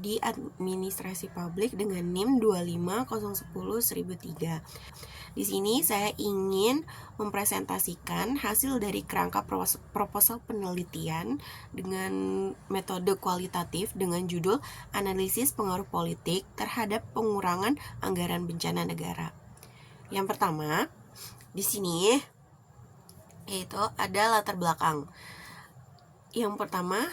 Prodi Administrasi Publik dengan NIM 25010-1003. Di sini saya ingin mempresentasikan hasil dari kerangka proposal penelitian dengan metode kualitatif dengan judul Analisis Pengaruh Politik terhadap Pengurangan Anggaran Bencana Negara. Yang pertama, di sini yaitu ada latar belakang. Yang pertama,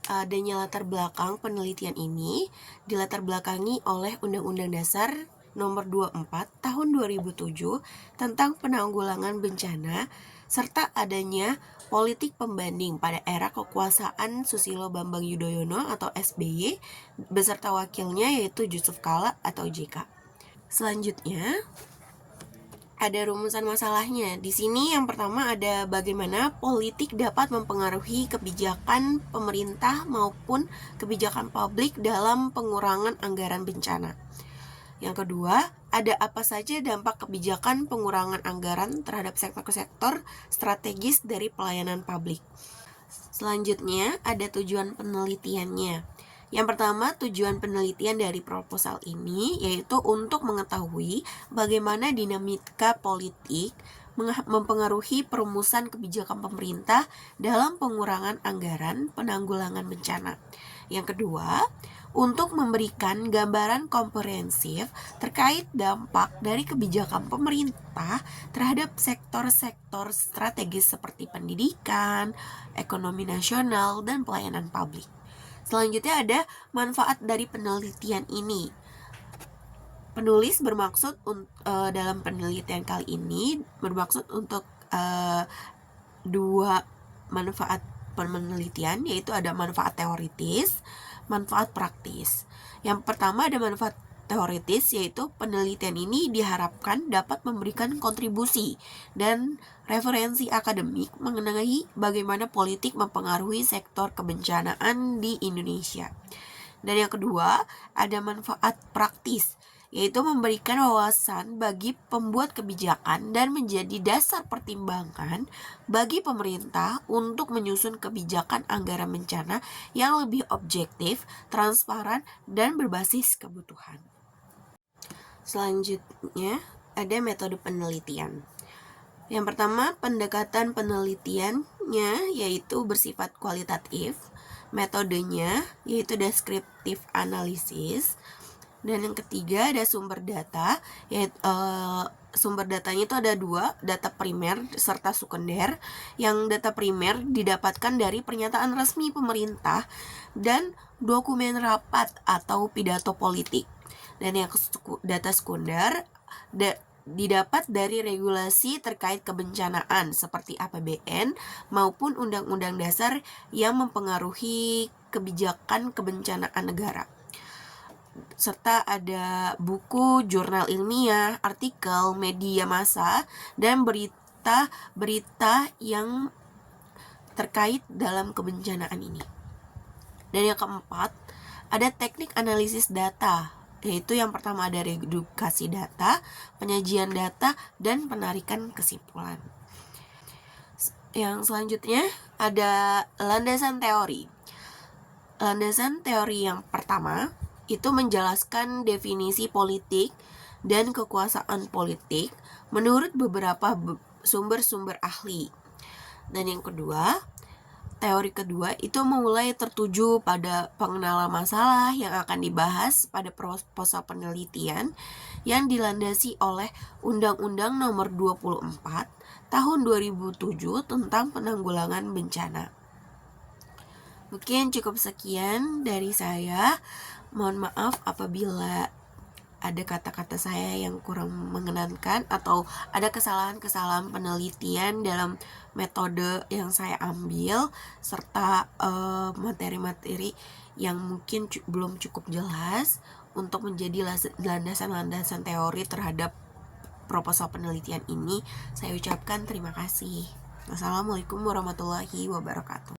adanya latar belakang penelitian ini dilatar belakangi oleh Undang-Undang Dasar Nomor 24 Tahun 2007 tentang penanggulangan bencana serta adanya politik pembanding pada era kekuasaan Susilo Bambang Yudhoyono atau SBY beserta wakilnya yaitu Jusuf Kalla atau JK. Selanjutnya ada rumusan masalahnya. Di sini yang pertama ada bagaimana politik dapat mempengaruhi kebijakan pemerintah maupun kebijakan publik dalam pengurangan anggaran bencana. Yang kedua, ada apa saja dampak kebijakan pengurangan anggaran terhadap sektor-sektor strategis dari pelayanan publik. Selanjutnya, ada tujuan penelitiannya. Yang pertama, tujuan penelitian dari proposal ini yaitu untuk mengetahui bagaimana dinamika politik mempengaruhi perumusan kebijakan pemerintah dalam pengurangan anggaran penanggulangan bencana. Yang kedua, untuk memberikan gambaran komprehensif terkait dampak dari kebijakan pemerintah terhadap sektor-sektor strategis seperti pendidikan, ekonomi nasional, dan pelayanan publik. Selanjutnya ada manfaat dari penelitian ini. Penulis bermaksud dalam penelitian kali ini bermaksud untuk dua manfaat penelitian, yaitu ada manfaat teoritis, manfaat praktis. Yang pertama ada manfaat teoritis, yaitu penelitian ini diharapkan dapat memberikan kontribusi dan referensi akademik mengenai bagaimana politik mempengaruhi sektor kebencanaan di Indonesia. Dan yang kedua, ada manfaat praktis, yaitu memberikan wawasan bagi pembuat kebijakan dan menjadi dasar pertimbangan bagi pemerintah untuk menyusun kebijakan anggaran bencana yang lebih objektif, transparan, dan berbasis kebutuhan. Selanjutnya, ada metode penelitian. Yang pertama, pendekatan penelitiannya yaitu bersifat kualitatif, metodenya yaitu deskriptif analisis, dan yang ketiga ada sumber data, yaitu sumber datanya itu ada dua, data primer serta sekunder. Yang data primer didapatkan dari pernyataan resmi pemerintah dan dokumen rapat atau pidato politik. Dan yang data sekunder didapat dari regulasi terkait kebencanaan seperti APBN maupun Undang-Undang Dasar yang mempengaruhi kebijakan kebencanaan negara. Serta ada buku, jurnal ilmiah, artikel, media massa, dan berita-berita yang terkait dalam kebencanaan ini. Dan yang keempat, ada teknik analisis data, yaitu yang pertama ada redukasi data, penyajian data, dan penarikan kesimpulan. Yang selanjutnya ada landasan teori. Landasan teori yang pertama itu menjelaskan definisi politik dan kekuasaan politik menurut beberapa sumber-sumber ahli. Dan yang kedua, teori kedua itu mulai tertuju pada pengenalan masalah yang akan dibahas pada proposal penelitian yang dilandasi oleh Undang-Undang Nomor 24 Tahun 2007 tentang penanggulangan bencana. Mungkin cukup sekian dari saya. Mohon maaf apabila ada kata-kata saya yang kurang mengenankan atau ada kesalahan-kesalahan penelitian dalam metode yang saya ambil serta materi-materi yang mungkin belum cukup jelas untuk menjadi landasan-landasan teori terhadap proposal penelitian ini. Saya ucapkan terima kasih. Wassalamualaikum warahmatullahi wabarakatuh.